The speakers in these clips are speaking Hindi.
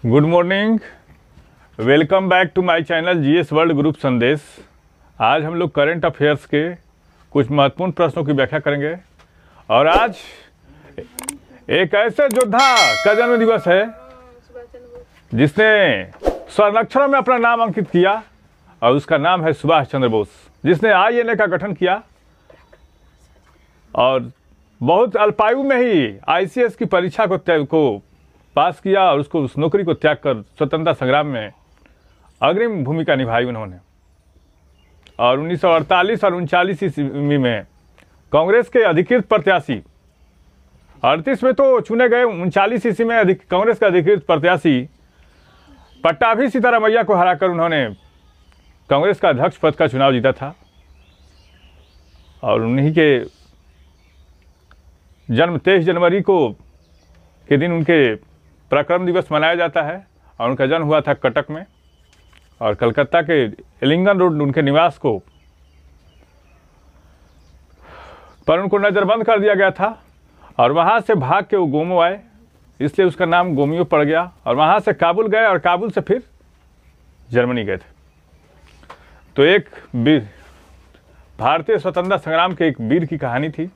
Good morning, welcome back to my channel GS world group Sandesh. आज हम लोग करंट अफेयर्स के कुछ महत्वपूर्ण प्रश्नों की व्याख्या करेंगे और आज एक ऐसे योद्धा का जन्म दिवस है जिसने स्वर्ण अक्षरों में अपना नाम अंकित किया और उसका नाम है सुभाष चंद्र बोस, जिसने आईएनए का गठन किया और बहुत अल्पायु में ही आईसीएस की परीक्षा को पास किया और उसको उस नौकरी को त्याग कर स्वतंत्रता संग्राम में अग्रिम भूमिका निभाई उन्होंने। और 1948 और 39 ईस्वी में कांग्रेस के अधिकृत प्रत्याशी, 38 में तो चुने गए, 39 ईस्वी में कांग्रेस का अधिकृत प्रत्याशी पट्टाभी सीतारामैया को हराकर उन्होंने कांग्रेस का अध्यक्ष पद का चुनाव जीता था। और उन्हीं के जन्म 23 जनवरी के दिन उनके पराक्रम दिवस मनाया जाता है और उनका जन्म हुआ था कटक में और कलकत्ता के एलिंगन रोड उनके निवास पर उनको नज़रबंद कर दिया गया था और वहाँ से भाग के वो गोमो आए, इसलिए उसका नाम गोमियो पड़ गया। और वहाँ से काबुल गए और काबुल से फिर जर्मनी गए थे। तो एक वीर, भारतीय स्वतंत्रता संग्राम के एक वीर की कहानी थी।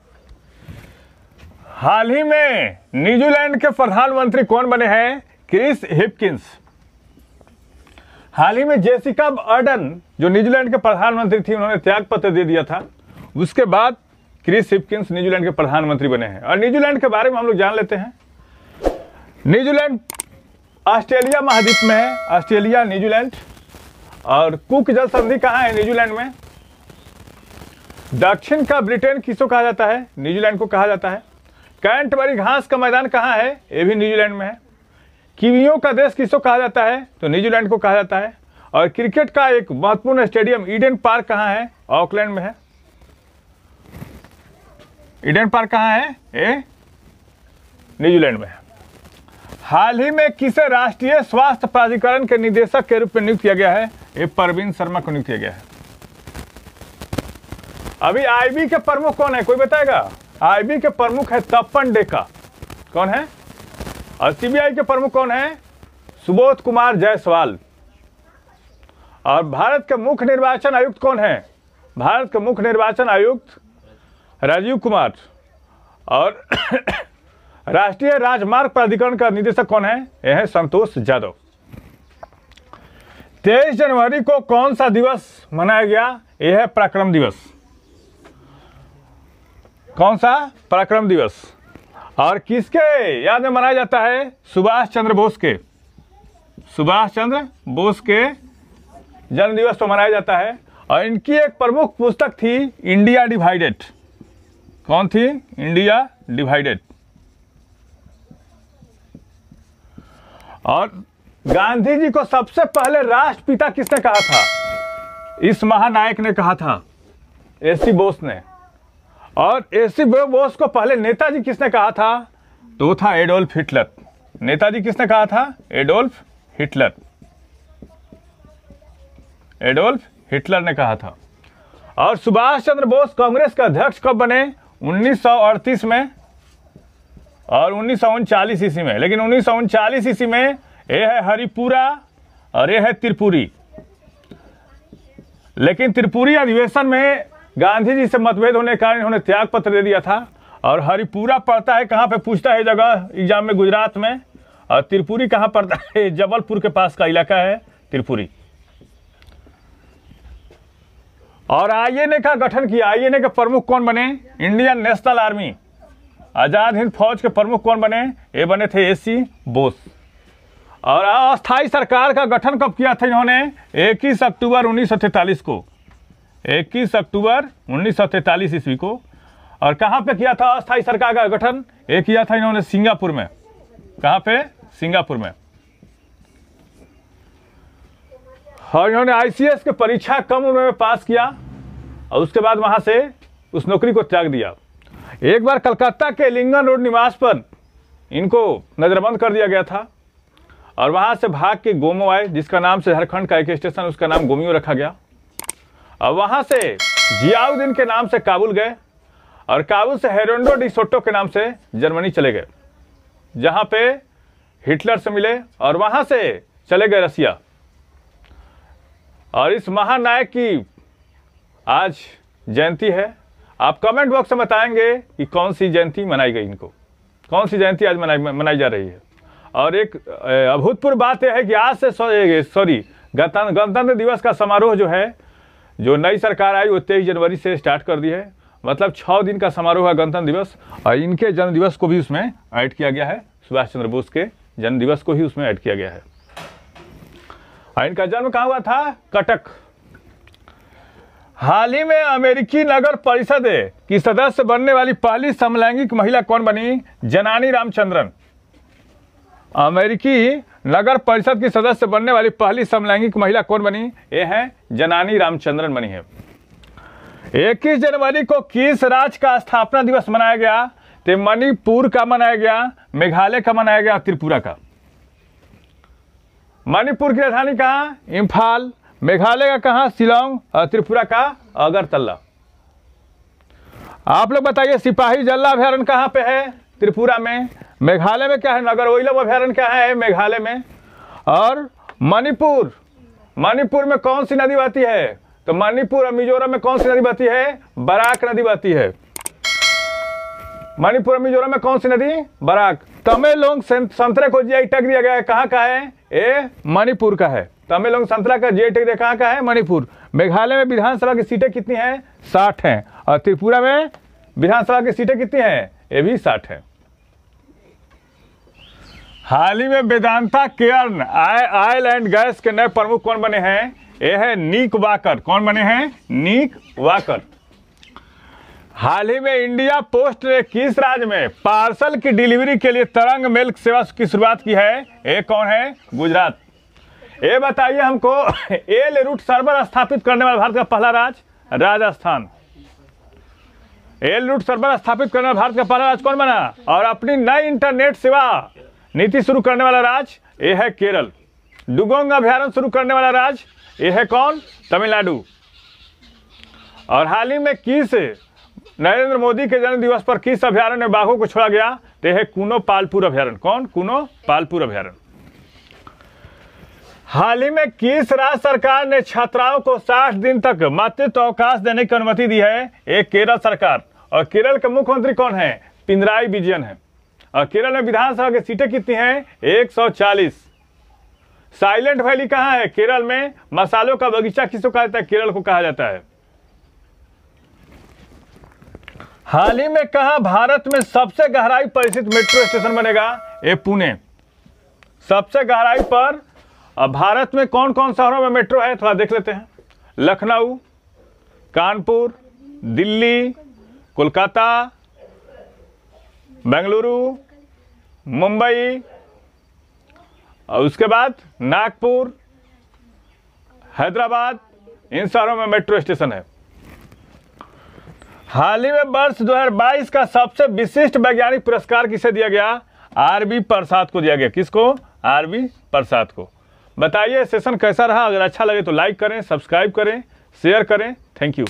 हाल ही में न्यूजीलैंड के प्रधानमंत्री कौन बने हैं? Chris Hipkins. हाल ही में जेसिका अर्डन जो न्यूजीलैंड के प्रधानमंत्री थी, उन्होंने त्याग पत्र दे दिया था। उसके बाद क्रिस हिपकिंस न्यूजीलैंड के प्रधानमंत्री बने हैं। और न्यूजीलैंड के बारे में हम लोग जान लेते हैं। न्यूजीलैंड ऑस्ट्रेलिया महाद्वीप में है, ऑस्ट्रेलिया न्यूजीलैंड। और कुक जल संधि कहाँ है न्यूजीलैंड में? दक्षिण का ब्रिटेन किसको कहा जाता है? न्यूजीलैंड को कहा जाता है। कैंटबरी घास का मैदान कहाँ है? ये भी न्यूजीलैंड में है। कीवियों का देश किसको कहा जाता है? तो न्यूजीलैंड को कहा जाता है। और क्रिकेट का एक महत्वपूर्ण स्टेडियम ईडन पार्क कहाँ है? ऑकलैंड में है। ईडन पार्क कहाँ है? ये न्यूजीलैंड में है। हाल ही में किसे राष्ट्रीय स्वास्थ्य प्राधिकरण के निदेशक के रूप में नियुक्त किया गया है? ये परवीन शर्मा को नियुक्त किया गया है। अभी आईबी के प्रमुख कौन है, कोई बताएगा? आईबी के प्रमुख है तपन डेका। कौन है? और सीबीआई के प्रमुख कौन है? सुबोध कुमार जायसवाल। और भारत के मुख्य निर्वाचन आयुक्त कौन है? भारत के मुख्य निर्वाचन आयुक्त राजीव कुमार। और राष्ट्रीय राजमार्ग प्राधिकरण का निदेशक कौन है? यह है संतोष यादव। 23 जनवरी को कौन सा दिवस मनाया गया? यह है पराक्रम दिवस। कौन सा? पराक्रम दिवस। और किसके याद में मनाया जाता है? सुभाष चंद्र बोस के। सुभाष चंद्र बोस के जन्म दिवस पर मनाया जाता है। और इनकी एक प्रमुख पुस्तक थी इंडिया डिवाइडेड। कौन थी? India divided. और गांधी जी को सबसे पहले राष्ट्रपिता किसने कहा था? इस महानायक ने कहा था, एसी बोस ने। और एसी बोस को पहले नेताजी किसने कहा था? तो वो था एडोल्फ हिटलर। नेताजी किसने कहा था? Adolf Hitler. एडोल्फ हिटलर ने कहा था। और सुभाष चंद्र बोस कांग्रेस के अध्यक्ष कब बने? 1938 में और 1939 ईस्वी में। लेकिन 1939 ईस्वी में ये है हरिपुरा और ये है त्रिपुरी। लेकिन त्रिपुरी अधिवेशन में गांधी जी से मतभेद होने के कारण इन्होंने त्याग पत्र दे दिया था। और हरिपुरा पड़ता है कहाँ पे? पूछता है जगह एग्जाम में, गुजरात में। और त्रिपुरी कहाँ पड़ता है? जबलपुर के पास का इलाका है त्रिपुरी। और आईएनए का गठन किया। आईएनए के प्रमुख कौन बने? Indian national army, Azad Hind फौज के प्रमुख कौन बने? ये बने थे एसी बोस। और अस्थायी सरकार का गठन कब किया था इन्होंने? 21 अक्टूबर 1943 को। 21 अक्टूबर 1943 ईस्वी को। और कहाँ पे किया था अस्थायी सरकार का गठन? ये किया था इन्होंने सिंगापुर में। कहाँ पे? सिंगापुर में। और इन्होंने आईसीएस की परीक्षा कम उम्र में पास किया और उसके बाद वहां से उस नौकरी को त्याग दिया। एक बार कलकत्ता के एलिंगन रोड निवास पर इनको नजरबंद कर दिया गया था और वहां से भाग के गोमो आए, जिसका नाम से झारखंड का एक स्टेशन उसका नाम गोमियो रखा गया। और वहां से जियाउद्दीन के नाम से काबुल गए और काबुल से हेरोल्डो डी सोटो के नाम से जर्मनी चले गए, जहां पे हिटलर से मिले और वहां से चले गए रसिया। और इस महानायक की आज जयंती है। आप कमेंट बॉक्स में बताएंगे कि कौन सी जयंती मनाई गई, इनको कौन सी जयंती आज मनाई जा रही है। और एक अभूतपूर्व बात यह है कि आज से गणतंत्र दिवस का समारोह जो है, जो नई सरकार आई वो 23 जनवरी से स्टार्ट कर दी है। मतलब 6 दिन का समारोह है गणतंत्र दिवस, और इनके जन्म दिवस को भी उसमें ऐड किया गया है। सुभाष चंद्र बोस के जन्म दिवस को ही उसमें ऐड किया गया है। और इनका जन्म कहाँ हुआ था? कटक। हाल ही में अमेरिकी नगर परिषद की सदस्य बनने वाली पहली समलैंगिक महिला कौन बनी? जनानी रामचंद्रन। अमेरिकी नगर परिषद की सदस्य बनने वाली पहली समलैंगिक महिला कौन बनी? ये है जनानी रामचंद्रन बनी है। 21 जनवरी को किस राज्य का स्थापना दिवस मनाया गया? तो मणिपुर का मनाया गया, मेघालय का मनाया गया, त्रिपुरा का। मणिपुर की राजधानी कहाँ? इम्फाल। मेघालय का कहाँ? शिलोंग। और त्रिपुरा का अगरतला। आप लोग बताइए सिपाही जल्ला अभयारण्य कहाँ पे है? त्रिपुरा में। मेघालय में क्या है? नागरकोइलम अभयारण्य क्या है? मेघालय में। और मणिपुर में कौन सी नदी बहती है? तो मणिपुर और मिजोरम में कौन सी नदी बहती है? बराक नदी बहती है। मणिपुर और मिजोरम में कौन सी नदी? बराक। तमेलोंग संतरे को जीआई टैग दिया गया है, कहाँ का है? ये मणिपुर का है। तमेलोंग संतरा का जीआई टैग कहाँ का है? मणिपुर। मेघालय में विधानसभा की सीटें कितनी हैं? 60 हैं। और त्रिपुरा में विधानसभा की सीटें कितनी हैं? ये भी 60 है। हाल ही में Vedanta Cairn oil and gas के नए प्रमुख कौन बने हैं? ये है निक वॉकर। कौन बने हैं? निक वॉकर। हाल ही में इंडिया पोस्ट ने किस राज्य में पार्सल की डिलीवरी के लिए तरंग मेल सेवा की शुरुआत की है? ये कौन है? गुजरात। ये बताइए हमको, एल रूट सर्वर स्थापित करने वाला भारत का पहला राज्य? राजस्थान। एल रूट सर्वर स्थापित करने वाला भारत का पहला राज्य कौन बना? और अपनी नई इंटरनेट सेवा नीति शुरू करने वाला राज्य? ये है केरल। डुगोंग अभयारण्य शुरू करने वाला राज्य? ये है कौन? तमिलनाडु। और हाल ही में किस नरेंद्र मोदी के जन्म दिवस पर किस अभयारण्य में बाघों को छोड़ा गया? तो है कूनो पालपुर अभयारण्य। कौन? कूनो पालपुर अभयारण्य। हाल ही में किस राज्य सरकार ने छात्राओं को 60 दिन तक मातृत्व अवकाश देने की अनुमति दी है? एक केरल सरकार। और केरल के मुख्यमंत्री कौन है? पिनराई विजयन है। और केरल में विधानसभा की सीटें कितनी हैं? 140। साइलेंट वैली कहाँ है? केरल में। मसालों का बगीचा किसको कहा जाता है? केरल को कहा जाता है। हाल ही में कहा भारत में सबसे गहराई पर स्थित मेट्रो स्टेशन बनेगा? ये पुणे। सबसे गहराई पर भारत में कौन कौन शहरों में मेट्रो है? थोड़ा देख लेते हैं। लखनऊ, कानपुर, दिल्ली, कोलकाता, बेंगलुरु, मुंबई, और उसके बाद नागपुर, हैदराबाद। इन शहरों में मेट्रो स्टेशन है। हाल ही में वर्ष 2022 का सबसे विशिष्ट वैज्ञानिक पुरस्कार किसे दिया गया? आरबी प्रसाद को दिया गया। किसको? आरबी प्रसाद को। बताइए सेशन कैसा रहा? अगर अच्छा लगे तो लाइक करें, सब्सक्राइब करें, शेयर करें। Thank you.